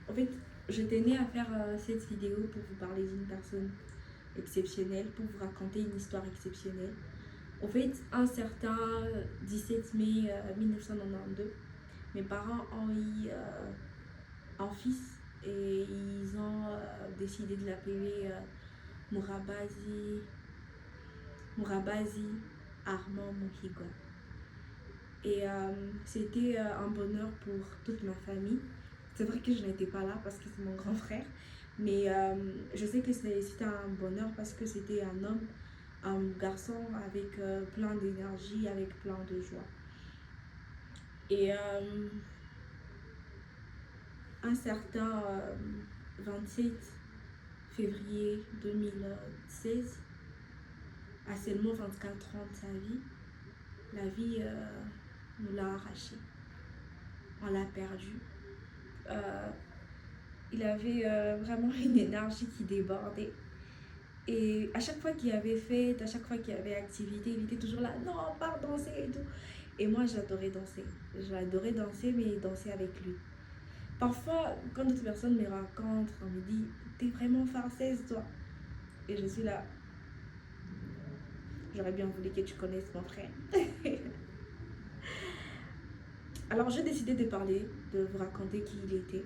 En fait, je tenais à faire cette vidéo pour vous parler d'une personne exceptionnelle, pour vous raconter une histoire exceptionnelle. En fait, un certain 17 mai 1992, mes parents ont eu un fils et ils ont décidé de l'appeler Mourabazi, Mourabazi Armand Mohigo. Et c'était un bonheur pour toute ma famille. C'est vrai que je n'étais pas là parce que c'est mon grand frère, mais je sais que c'était un bonheur parce que c'était un homme, un garçon avec plein d'énergie, avec plein de joie. Et un certain 27 février 2016, à seulement 24 ans de sa vie, la vie nous l'a arraché. On l'a perdu. Euh, il avait vraiment une énergie qui débordait. Et à chaque fois qu'il y avait fête, à chaque fois qu'il y avait activité, il était toujours là, non, pars danser et tout. Et moi, j'adorais danser. J'adorais danser, mais danser avec lui. Parfois, quand d'autres personnes me rencontrent, on me dit, t'es vraiment farceuse, toi. Et je suis là, j'aurais bien voulu que tu connaisses mon frère. Alors, j'ai décidé de parler, de vous raconter qui il était.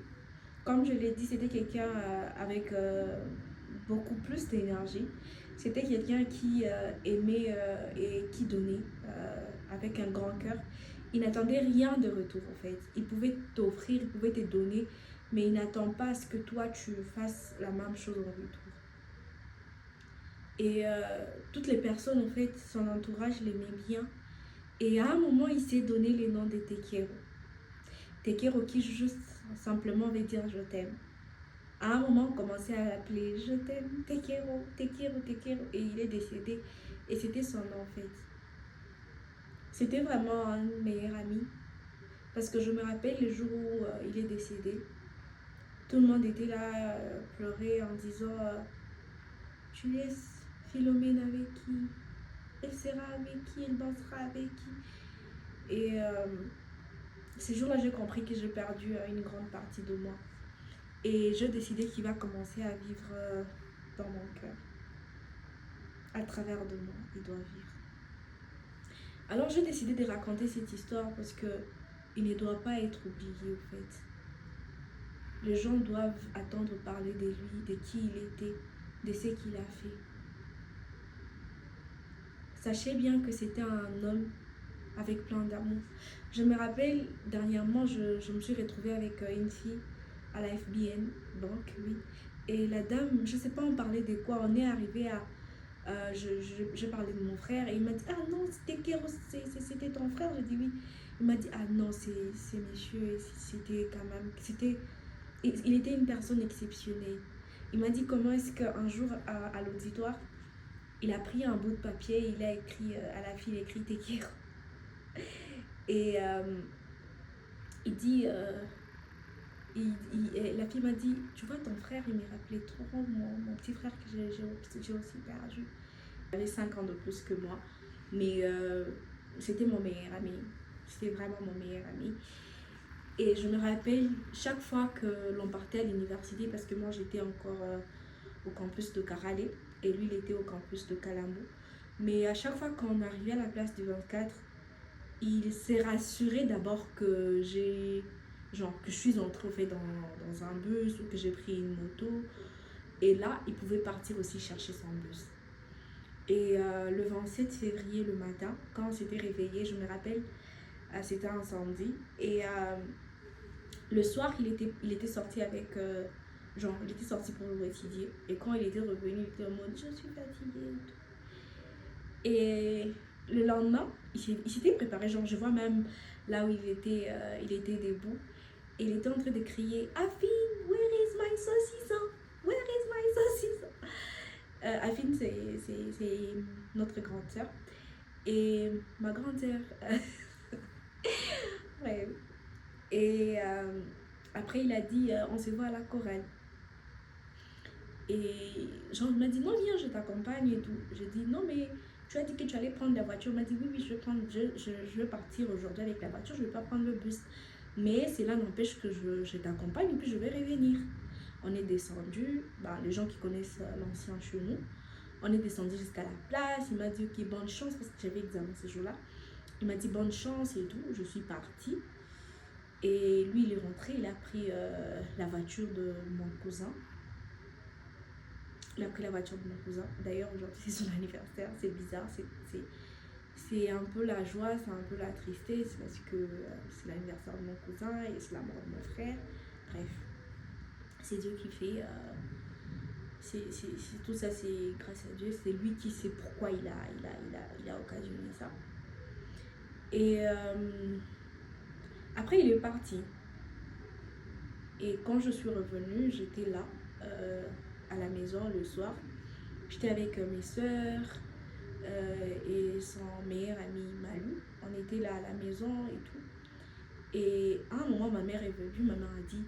Comme je l'ai dit, c'était quelqu'un avec beaucoup plus d'énergie. C'était quelqu'un qui aimait et qui donnait avec un grand cœur. Il n'attendait rien de retour en fait. Il pouvait t'offrir, il pouvait te donner, mais il n'attend pas à ce que toi tu fasses la même chose en retour. Et toutes les personnes en fait, son entourage l'aimaient bien. Et à un moment, il s'est donné les noms de Tekero. Tekero qui juste simplement veut dire je t'aime. À un moment, on commençait à l'appeler je t'aime, Tekero, Tekero, Tekero, et il est décédé. Et c'était son nom en fait. C'était vraiment un meilleur ami. Parce que je me rappelle le jour où il est décédé. Tout le monde était là, pleurer en disant tu laisses Philomène avec qui? Elle sera avec qui? Elle dansera avec qui? Et ce jour-là, j'ai compris que j'ai perdu une grande partie de moi. Et j'ai décidé qu'il va commencer à vivre dans mon cœur. À travers de moi, il doit vivre. Alors j'ai décidé de raconter cette histoire parce que il ne doit pas être oublié au fait. Les gens doivent attendre parler de lui, de qui il était, de ce qu'il a fait. Sachez bien que c'était un homme avec plein d'amour. Je me rappelle, dernièrement, je me suis retrouvée avec une fille à la FBN, donc oui. Et la dame, je ne sais pas, on parlait de quoi, on est arrivé à... je parlais de mon frère et il m'a dit, ah non, c'était ton frère. J'ai dit oui. Il m'a dit, ah non, c'est monsieur, c'était quand même... Il était une personne exceptionnelle. Il m'a dit comment est-ce qu'un jour à l'auditoire, il a pris un bout de papier et il a écrit à la fille, il a écrit Tekiro. Et il dit, la fille m'a dit, tu vois ton frère, il me rappelait trop mon petit frère que j'ai aussi perdu. Il avait 5 ans de plus que moi, mais c'était mon meilleur ami. C'était vraiment mon meilleur ami. Et je me rappelle chaque fois que l'on partait à l'université, parce que moi j'étais encore au campus de Karale et lui il était au campus de Kalambo. Mais à chaque fois qu'on arrivait à la place du 24, il s'est rassuré d'abord que que je suis entrée au fait dans un bus ou que j'ai pris une moto. Et là, il pouvait partir aussi chercher son bus. Et le 27 février le matin, quand on s'était réveillé, je me rappelle, c'était un samedi. Et le soir, il était sorti avec... il était sorti pour étudier. Et quand il était revenu, il était en mode, je suis fatiguée. Et le lendemain, il s'était préparé. Genre, je vois même là où il était debout. Et il était en train de crier, Afine, where is my saucisson? Where is my saucisson? Afine, c'est notre grande sœur. Et ma grande sœur... ouais. Et après, il a dit, on se voit à la chorale. Et genre, il m'a dit, non, viens, je t'accompagne et tout. J'ai dit, non, mais tu as dit que tu allais prendre la voiture. Il m'a dit, oui, je vais partir aujourd'hui avec la voiture, je ne vais pas prendre le bus. Mais cela n'empêche que je t'accompagne et puis je vais revenir. On est descendu, les gens qui connaissent l'ancien chez nous, on est descendu jusqu'à la place. Il m'a dit ok, bonne chance parce que j'avais examen ce jour-là. Il m'a dit bonne chance et tout. Je suis partie. Et lui, il est rentré, il a pris la voiture de mon cousin. Il a pris la voiture de mon cousin. D'ailleurs, aujourd'hui, c'est son anniversaire. C'est bizarre. C'est un peu la joie, c'est un peu la tristesse parce que c'est l'anniversaire de mon cousin et c'est la mort de mon frère. Bref, c'est Dieu qui fait. Tout ça, c'est grâce à Dieu. C'est lui qui sait pourquoi il a occasionné ça. Et après, il est parti. Et quand je suis revenue, j'étais là, à la maison le soir. J'étais avec mes soeurs et son meilleur ami Malou. On était là à la maison et tout. Et à un moment, ma mère est venue, ma mère a dit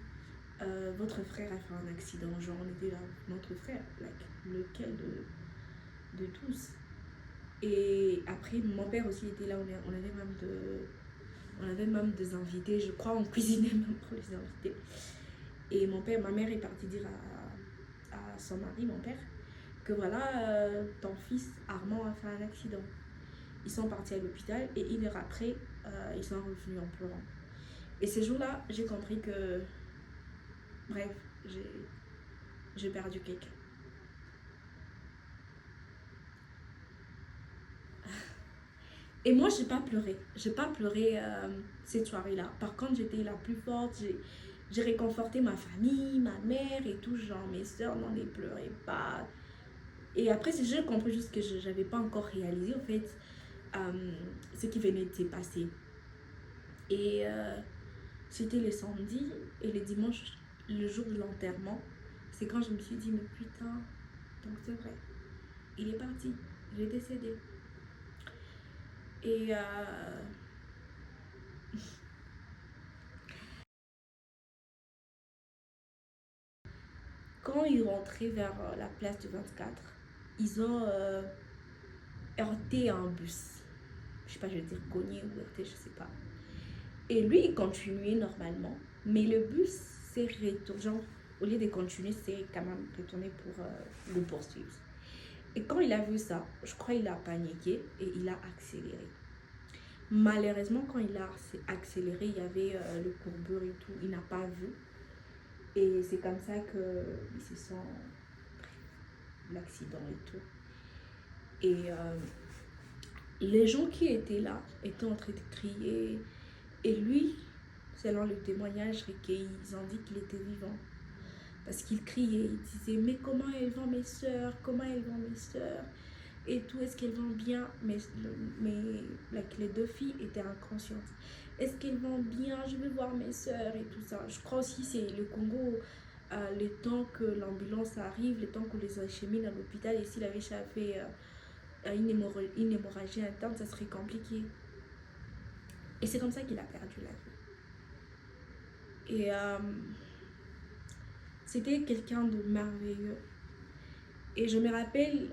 votre frère a fait un accident. Genre, on était là, notre frère, lequel de tous. Et après, mon père aussi était là, on avait même des invités, je crois, on cuisinait même pour les invités. Et ma mère est partie dire à son mari, mon père, que voilà, ton fils Armand a fait un accident. Ils sont partis à l'hôpital et 1 heure après, ils sont revenus en pleurant. Et ce jour-là, j'ai compris que, bref, j'ai perdu quelqu'un. Et moi, j'ai pas pleuré. J'ai pas pleuré cette soirée-là. Par contre, j'étais la plus forte. J'ai réconforté ma famille, ma mère et tout. Genre, mes soeurs, non, ne pleuraient pas. Et après, j'ai compris juste que je n'avais pas encore réalisé, en fait, ce qui venait de se passer. Et c'était le samedi et le dimanche, le jour de l'enterrement. C'est quand je me suis dit, mais putain, donc c'est vrai. Il est parti. Il est décédé. Et quand ils rentraient vers la place du 24, ils ont heurté un bus. Je sais pas, je vais dire cogné ou heurté, je sais pas. Et lui, il continuait normalement, mais le bus s'est retourné. Genre, au lieu de continuer, c'est quand même retourné pour le poursuivre. Et quand il a vu ça, je crois qu'il a paniqué et il a accéléré. Malheureusement, quand il a accéléré, il y avait le courbure et tout. Il n'a pas vu. Et c'est comme ça qu'il se sent l'accident et tout. Et les gens qui étaient là étaient en train de crier. Et lui, selon le témoignage recueilli, ils ont dit qu'il était vivant. Parce qu'il criait, il disait, mais comment elles vont mes soeurs? Comment elles vont mes soeurs? Et tout, est-ce qu'elles vont bien? Mais les 2 filles étaient inconscientes. Est-ce qu'elles vont bien? Je veux voir mes soeurs et tout ça. Je crois aussi c'est le Congo, le temps que l'ambulance arrive, le temps qu'on les achemine à l'hôpital. Et s'il avait fait une hémorragie interne, ça serait compliqué. Et c'est comme ça qu'il a perdu la vie. Et c'était quelqu'un de merveilleux. Et je me rappelle,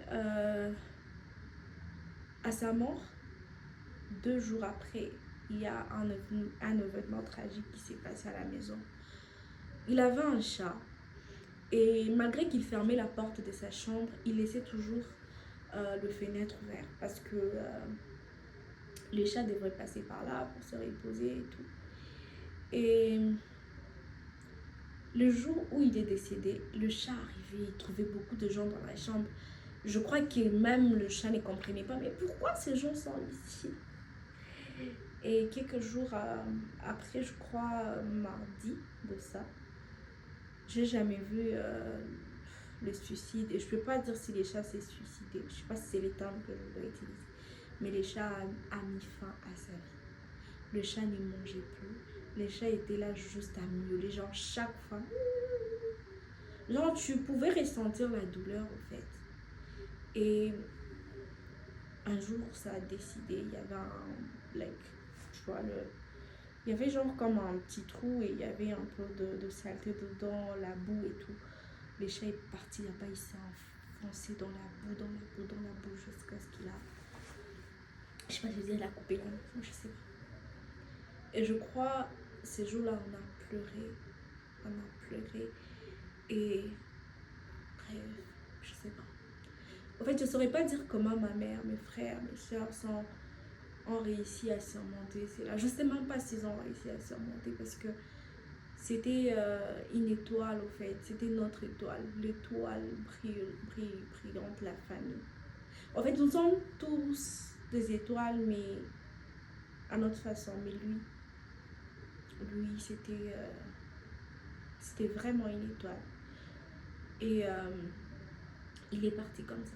à sa mort, 2 jours après, il y a un événement tragique qui s'est passé à la maison. Il avait un chat. Et malgré qu'il fermait la porte de sa chambre, il laissait toujours le fenêtre ouvert. Parce que les chats devraient passer par là pour se reposer et tout. Et le jour où il est décédé, le chat arrivait, il trouvait beaucoup de gens dans la chambre. Je crois que même le chat ne comprenait pas, mais pourquoi ces gens sont ici? Et quelques jours après, je crois mardi de ça, j'ai jamais vu le suicide. Et je peux pas dire si les chats s'est suicidé. Je sais pas si c'est les termes que je dois utiliser. Mais le chat a mis fin à sa vie. Le chat ne mangeait plus. Les chats étaient là juste à miauler, genre chaque fois. Genre, tu pouvais ressentir la douleur, en fait. Et un jour, ça a décidé. Il y avait il y avait genre comme un petit trou et il y avait un peu de saleté dedans, la boue et tout. Le chat est parti là-bas, il s'est enfoncé dans la boue, jusqu'à ce qu'il a... Je sais pas, je veux dire, il a coupé la main, je sais pas. Et je crois ces jours-là, on a pleuré. On a pleuré. Et bref, je sais pas. En fait, je saurais pas dire comment ma mère, mes frères, mes soeurs ont réussi à surmonter cela. Je sais même pas s'ils ont réussi à surmonter parce que c'était une étoile, au fait. C'était notre étoile. L'étoile brillante de la famille. En fait, nous sommes tous des étoiles, mais à notre façon. Mais lui c'était vraiment une étoile. Et il est parti comme ça.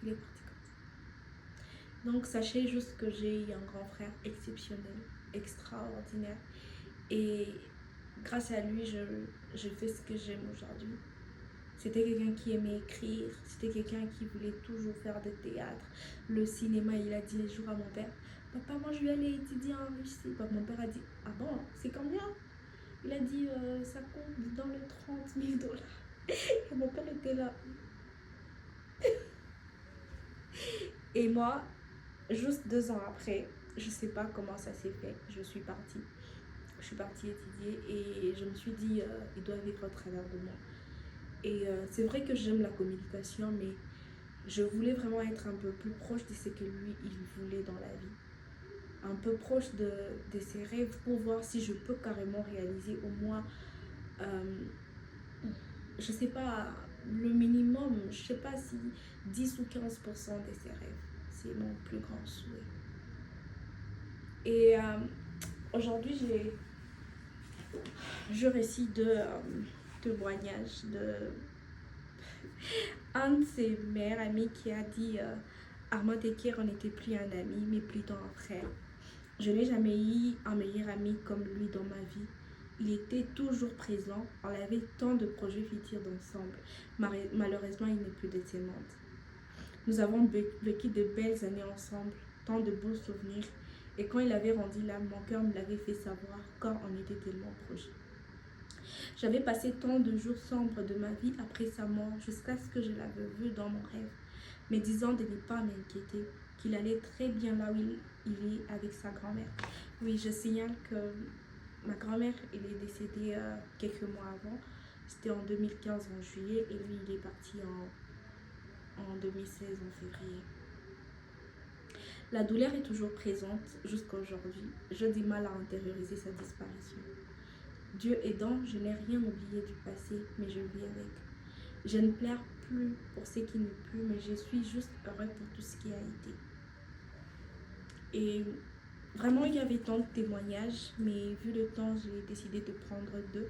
Il est parti comme ça. Donc, sachez juste que j'ai eu un grand frère exceptionnel, extraordinaire. Et grâce à lui, je fais ce que j'aime aujourd'hui. C'était quelqu'un qui aimait écrire, c'était quelqu'un qui voulait toujours faire de théâtre, le cinéma. Il a dit les jours à mon père, papa, moi je vais aller étudier en Russie. Mon père a dit, ah bon, c'est combien? Il a dit, ça compte dans les 30 000 $. Et mon père était là. Et moi, juste 2 ans après, je sais pas comment ça s'est fait, je suis partie. Je suis partie étudier et je me suis dit, il doit vivre au travers de moi. Et c'est vrai que j'aime la communication, mais je voulais vraiment être un peu plus proche de ce que lui, il voulait dans la vie. Un peu proche de ses rêves pour voir si je peux carrément réaliser au moins, je sais pas, le minimum, je sais pas si 10 ou 15% de ses rêves. C'est mon plus grand souhait. Et aujourd'hui, je récite deux témoignages de un de ses meilleurs amis qui a dit Armand Tekir n'était plus un ami, mais plutôt un frère. Je n'ai jamais eu un meilleur ami comme lui dans ma vie. Il était toujours présent. On avait tant de projets futurs ensemble. Malheureusement, il n'est plus de ce monde. Nous avons vécu de belles années ensemble, tant de beaux souvenirs. Et quand il avait rendu l'âme, mon cœur me l'avait fait savoir, car on était tellement proches. J'avais passé tant de jours sombres de ma vie après sa mort, jusqu'à ce que je l'avais vu dans mon rêve, me disant de ne pas m'inquiéter, qu'il allait très bien là où il est avec sa grand-mère. Oui, je signale que ma grand-mère, elle est décédée quelques mois avant. C'était en 2015 en juillet et lui, il est parti en 2016 en février. La douleur est toujours présente jusqu'à aujourd'hui. J'ai du mal à intérioriser sa disparition. Dieu aidant, je n'ai rien oublié du passé, mais je vis avec. Je ne pleure plus pour ce qui n'est plus, mais je suis juste heureux pour tout ce qui a été. Et vraiment, il y avait tant de témoignages, mais vu le temps, j'ai décidé de prendre 2.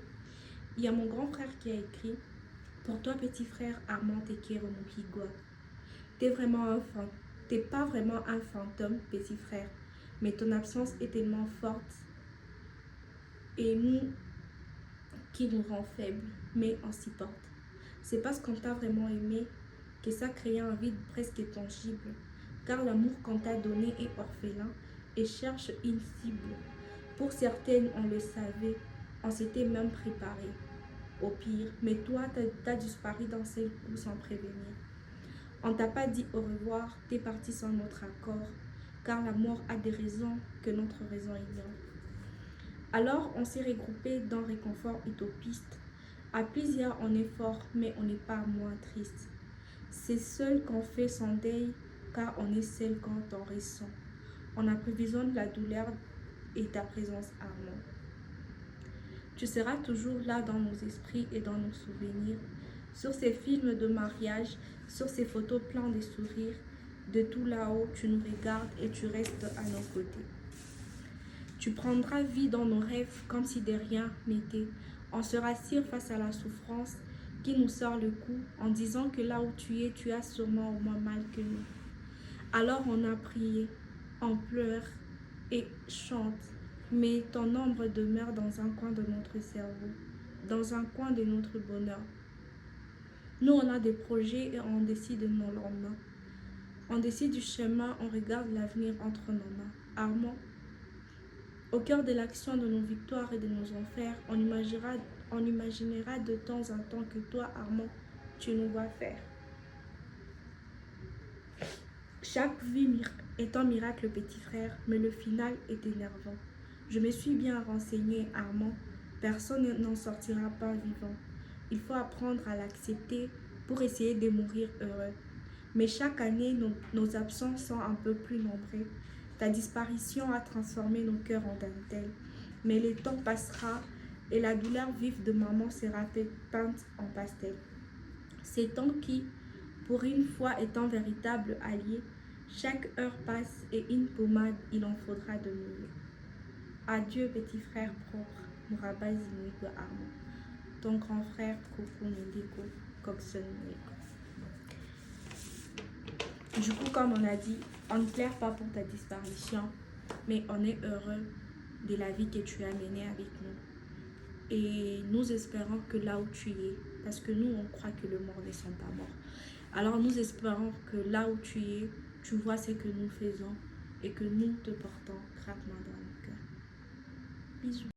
Il y a mon grand frère qui a écrit « Pour toi, petit frère Armand Tekir Omupigwa, t'es pas vraiment un fantôme, petit frère, mais ton absence est tellement forte et qui nous rend faibles, mais on s'y porte. C'est parce qu'on t'a vraiment aimé que ça crée un vide presque tangible, car l'amour qu'on t'a donné est orphelin et cherche une cible. Pour certaines, on le savait, on s'était même préparé au pire, mais toi, t'as disparu d'un seul coup sans prévenir. On t'a pas dit au revoir, t'es parti sans notre accord, car la mort a des raisons que notre raison ignore. Alors, on s'est regroupé dans réconfort utopiste. À plusieurs, on est fort, mais on n'est pas moins triste. C'est seul qu'on fait son deuil, car on est seul quand on ressent. On a besoin de la douleur et ta présence, Armand. Tu seras toujours là dans nos esprits et dans nos souvenirs, sur ces films de mariage, sur ces photos pleines de sourires. De tout là-haut, tu nous regardes et tu restes à nos côtés. Tu prendras vie dans nos rêves comme si de rien n'était. On se rassure face à la souffrance qui nous sort le cou en disant que là où tu es, tu as sûrement au moins mal que nous. Alors on a prié, on pleure et chante, mais ton ombre demeure dans un coin de notre cerveau, dans un coin de notre bonheur. Nous, on a des projets et on décide de nos lendemains. On décide du chemin, on regarde l'avenir entre nos mains. Armand, au cœur de l'action de nos victoires et de nos enfers, on imaginera de temps en temps que toi, Armand, tu nous vas faire. Chaque vie est un miracle, petit frère, mais le final est énervant. Je me suis bien renseignée, Armand. Personne n'en sortira pas vivant. Il faut apprendre à l'accepter pour essayer de mourir heureux. Mais chaque année, nos absences sont un peu plus nombreuses. Ta disparition a transformé nos cœurs en dentelle. Mais le temps passera et la douleur vive de maman sera peinte en pastel. Ces temps qui, pour une fois, est un véritable allié. Chaque heure passe et une pommade, il en faudra de nouveau. Adieu, petit frère propre, Mouraba Zimuigo Armand. Ton grand frère, Koko Ndiko, Coxon Nweko. Du coup, comme on a dit, on ne pleure pas pour ta disparition, mais on est heureux de la vie que tu as menée avec nous. Et nous espérons que là où tu es, parce que nous, on croit que les morts ne sont pas morts. Alors nous espérons que là où tu es, tu vois ce que nous faisons et que nous te portons gravement dans nos cœurs. Bisous.